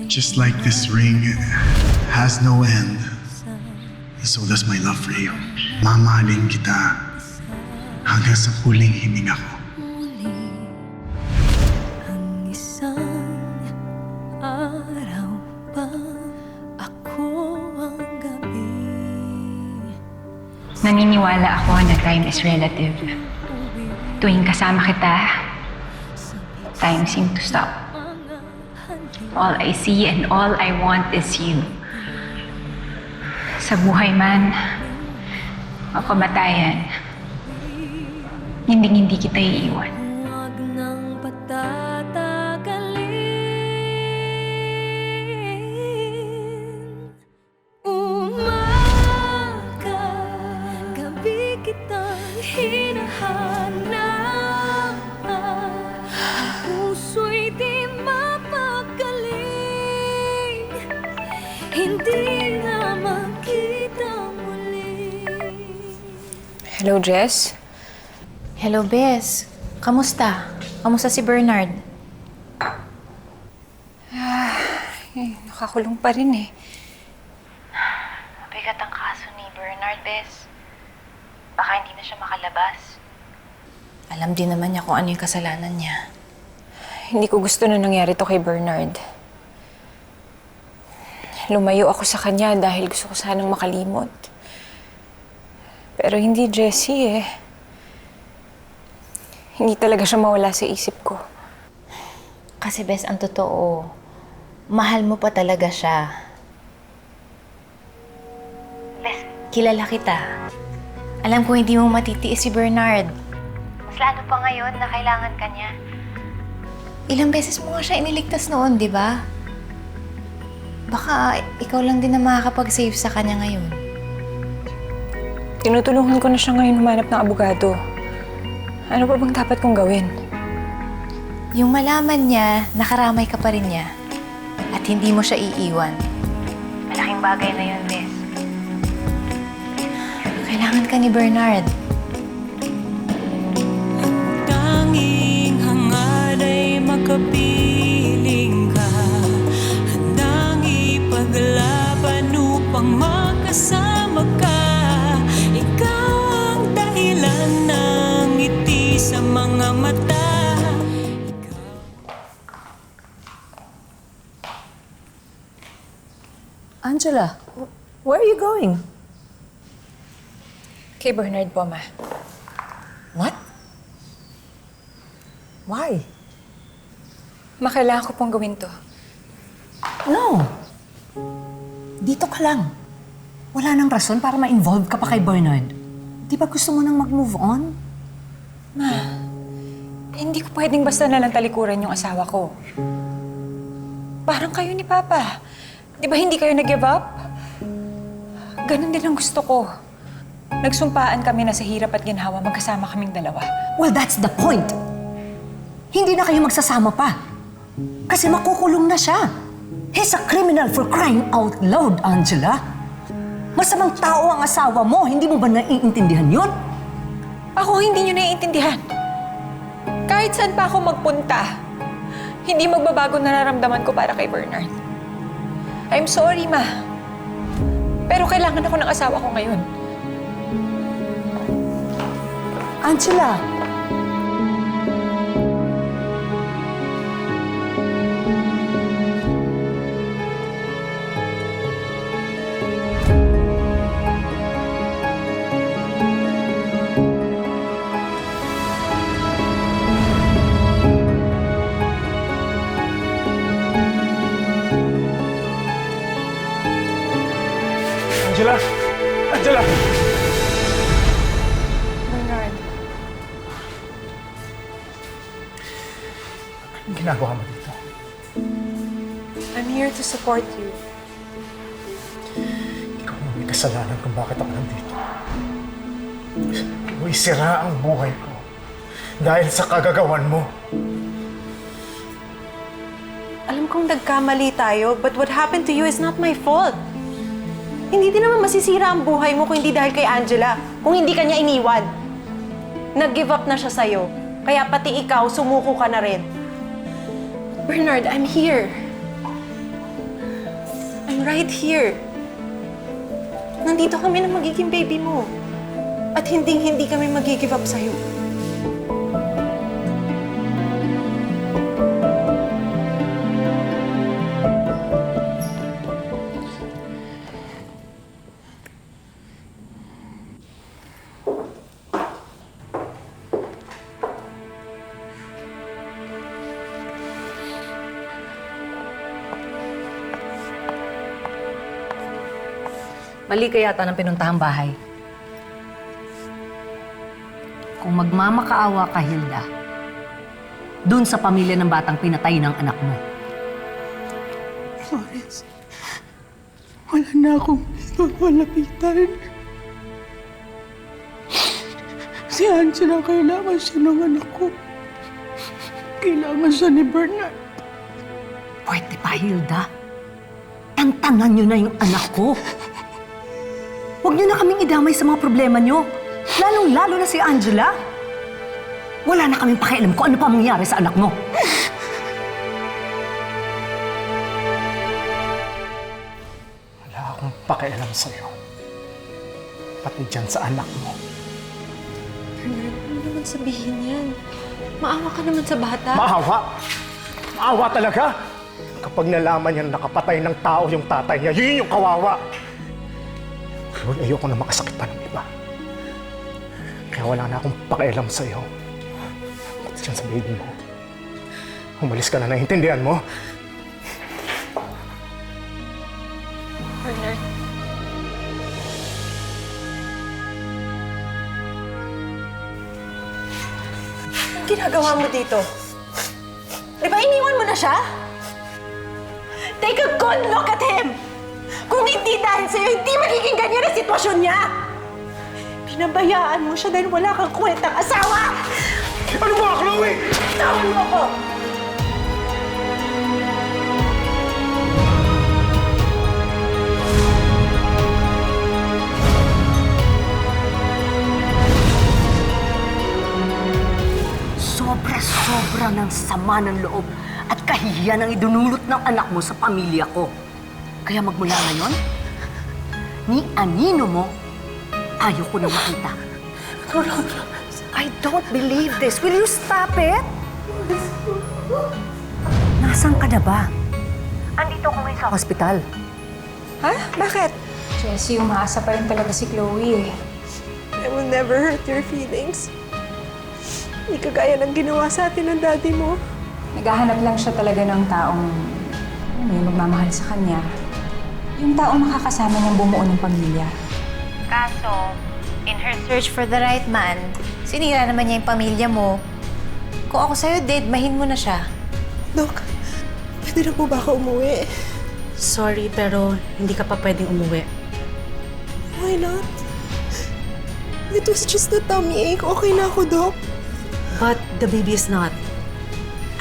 Just like this ring has no end, so does my love for you. Mamahalin kita hanggang sa huling hininga ko. Ang isang araw pa ako ang gabi. Naniniwala ako na time is relative. Tuwing kasama kita, time seems to stop. All I see and all I want is you. Sa buhay man o kamatayan, hindi kita iiwan. Huwag nang patatagalin. Umaga, gabi kitang hinahanap. Ang puso'y di mapagaling. Hindi na makita muli. Hello, Jess? Hello, Bes. Kamusta? Kamusta si Bernard? Nakakulong pa rin eh. Mabigat ang kaso ni Bernard, Bes. Baka hindi na siya makalabas. Alam din naman niya kung ano yung kasalanan niya. Hindi ko gusto na nangyari to kay Bernard. Lumayo ako sa kanya dahil gusto ko sanang makalimot. Pero hindi, Jessie eh. Hindi talaga siya mawala sa isip ko. Kasi, Bes, ang totoo, mahal mo pa talaga siya. Bes, kilala kita. Alam ko hindi mo matitiis si Bernard. Mas lalo pa ngayon na kailangan ka niya. Ilang beses mo nga siya iniligtas noon, di ba? Baka ikaw lang din na makakapag-save sa kanya ngayon. Tinutulungan ko na siya ngayon humanap ng abogado. Ano pa bang dapat kong gawin? Yung malaman niya, nakaramay ka pa rin niya. At hindi mo siya iiwan. Malaking bagay na yun, Bes. Kailangan ka ni Bernard. Tanging hangad ay makapiling ka. Handang ipaglaban upang makasama ka. Ikaw ang dahilan ng ngiti sa mga mata. Angela, where are you going? Kay Bernard po, Ma. What? Why? Kailangan ko pong gawin to. No. Dito ka lang. Wala nang rason para ma-involve ka pa kay Bernard. Di ba gusto mo nang mag-move on? Ma, hindi ko pwedeng basta nalang talikuran yung asawa ko. Parang kayo ni Papa. Di ba hindi kayo nag-give up? Ganon din ang gusto ko. Nagsumpaan kami na sa hirap at ginhawa magkasama kaming dalawa. Well, that's the point. Hindi na kayo magsasama pa. Kasi makukulong na siya. He's a criminal for crying out loud, Angela. Masamang tao ang asawa mo. Hindi mo ba naiintindihan yun? Ako hindi nyo naiintindihan. Kahit saan pa ako magpunta, hindi magbabago nararamdaman ko para kay Bernard. I'm sorry, Ma. Pero kailangan ako ng asawa ko ngayon. Angela! Angela! Angela! Bernard, Anong ginagawa mo dito? I'm here to support you. Ikaw ang may kasalanan kung bakit ako nandito. May sira ang buhay ko dahil sa kagagawan mo. Alam kong nagkamali tayo, but what happened to you is not my fault. Hindi din naman masisira ang buhay mo kung hindi dahil kay Angela, kung hindi kanya iniwan. Nag-give up na siya sa'yo, kaya pati ikaw, sumuko ka na rin. Bernard, I'm here. I'm right here. Nandito kami na magiging baby mo. At hindi kami mag-give up sa'yo. Mali ka yata ng pinuntahang bahay. Kung magmamakaawa ka, Hilda, dun sa pamilya ng batang pinatay ng anak mo. Flores, wala na akong walapitan. Si Angela, kailangan siya ng anak ko. Kailangan siya ni Bernard. Pwede pa, Hilda. Tantanan niyo na yung anak ko. Huwag niyo na kaming idamay sa mga problema niyo. Lalong-lalo na si Angela. Wala na kaming pakialam kung ano pa mangyari sa anak mo. Wala akong pakialam sa'yo. Pati dyan sa anak mo. Bernard, ano naman sabihin yan? Maawa ka naman sa bata. Maawa! Maawa talaga! Kapag nalaman niya na nakapatay ng tao yung tatay niya, yun yung kawawa! Pero ayoko na makasakit pa ng iba. Kaya wala na akong pakialam sa'yo. Pati dyan sa baby mo. Umalis ka na, naiintindihan mo? Bernard. Anong ginagawa mo dito? Di ba iniwan mo na siya? Take a good look at him! Kung hindi dahil sa'yo, hindi magiging ganyan ang sitwasyon niya! Pinabayaan mo siya dahil wala kang kwentang asawa! Ano ba, Chloe? Tawan mo ko! Sobra-sobra ng sama ng loob at kahihiyan ang idunulot ng anak mo sa pamilya ko. Kaya magmula ngayon, ni anino mo, ayaw ko na makita. I don't believe this. Will you stop it? Nasaan ka na ba? Andito ko ngayon sa hospital. Ha? Bakit? Jessie, umaasa pa rin talaga si Chloe eh. I will never hurt your feelings. Hindi kagaya ng ginawa sa atin ng daddy mo. Naghahanap lang siya talaga ng taong may magmamahal sa kanya. Yung taong makakasama niyang bumuo ng pamilya. Kaso, in her search for the right man, sinira naman niya yung pamilya mo. Kung ako sa'yo, deadmahin mo na siya. Dok, pwede na po ba ako umuwi? Sorry, pero hindi ka pa pwedeng umuwi. Why not? It was just a tummy ache. Okay na ako, Dok. But the baby is not.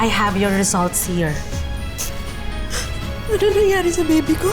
I have your results here. Ano nangyari sa baby ko?